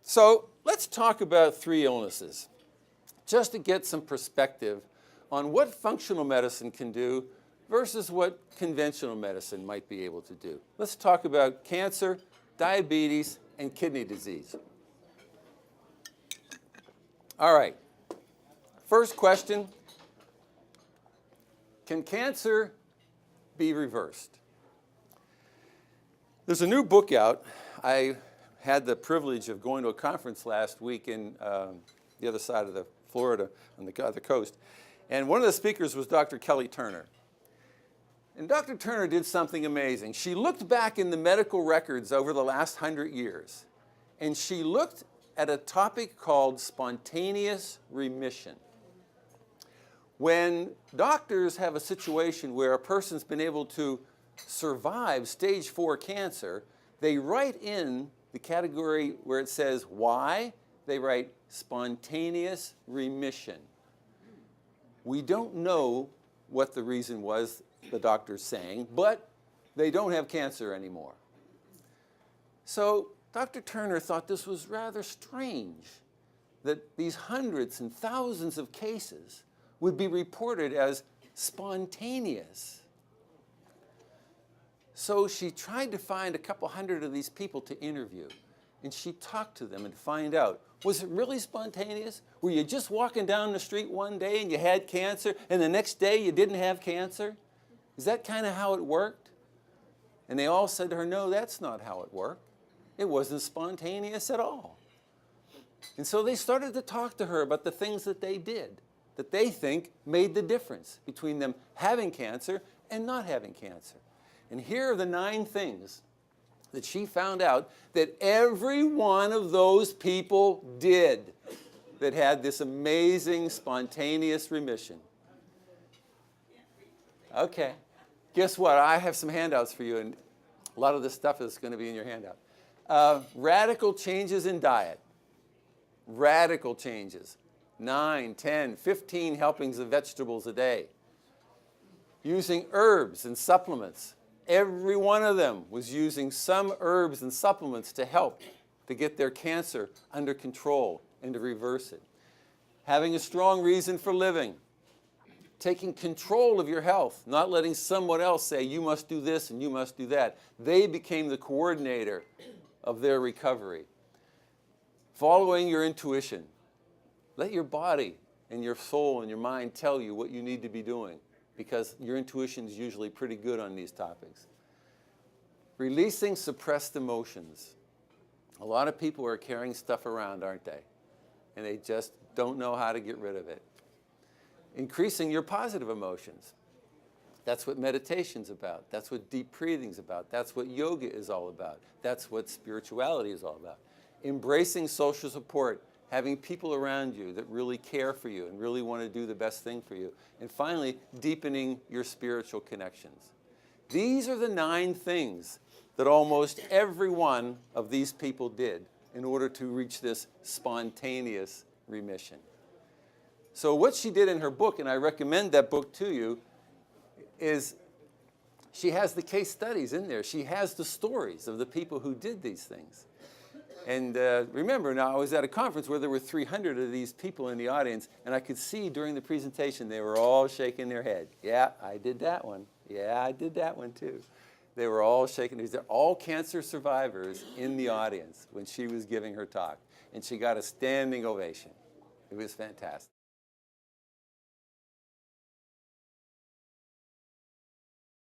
So let's talk about 3 illnesses, just to get some perspective on what functional medicine can do versus what conventional medicine might be able to do. Let's talk about cancer, diabetes, and kidney disease. All right. First question, can cancer be reversed? There's a new book out. I had the privilege of going to a conference last week in the other side of Florida, on the other coast. And one of the speakers was Dr. Kelly Turner. And Dr. Turner did something amazing. She looked back in the medical records over the last 100 years, and she looked at a topic called spontaneous remission. When doctors have a situation where a person's been able to survive stage 4 cancer, they write in the category where it says why, they write spontaneous remission. We don't know what the reason was, the doctor's saying, but they don't have cancer anymore. So Dr. Turner thought this was rather strange, that these hundreds and thousands of cases would be reported as spontaneous. So she tried to find a couple hundred of these people to interview, and she talked to them and find out, was it really spontaneous? Were you just walking down the street one day and you had cancer, and the next day you didn't have cancer? Is that kind of how it worked? And they all said to her, no, that's not how it worked. It wasn't spontaneous at all. And so they started to talk to her about the things that they did, that they think made the difference between them having cancer and not having cancer. And here are the 9 things that she found out that every one of those people did that had this amazing spontaneous remission. Okay, guess what? I have some handouts for you, and a lot of this stuff is going to be in your handout. Radical changes in diet. Radical changes. 9, 10, 15 helpings of vegetables a day. Using herbs and supplements. Every one of them was using some herbs and supplements to help to get their cancer under control and to reverse it. Having a strong reason for living. Taking control of your health, not letting someone else say, you must do this and you must do that. They became the coordinator of their recovery. Following your intuition. Let your body and your soul and your mind tell you what you need to be doing, because your intuition is usually pretty good on these topics. Releasing suppressed emotions. A lot of people are carrying stuff around, aren't they? And they just don't know how to get rid of it. Increasing your positive emotions. That's what meditation's about. That's what deep breathing's about. That's what yoga is all about. That's what spirituality is all about. Embracing social support. Having people around you that really care for you and really want to do the best thing for you. And finally, deepening your spiritual connections. These are the 9 things that almost every one of these people did in order to reach this spontaneous remission. So what she did in her book, and I recommend that book to you, is she has the case studies in there. She has the stories of the people who did these things. And remember, now I was at a conference where there were 300 of these people in the audience, and I could see during the presentation they were all shaking their head. Yeah, I did that one. Yeah, I did that one too. They were all shaking. They're all cancer survivors in the audience when she was giving her talk. And she got a standing ovation. It was fantastic.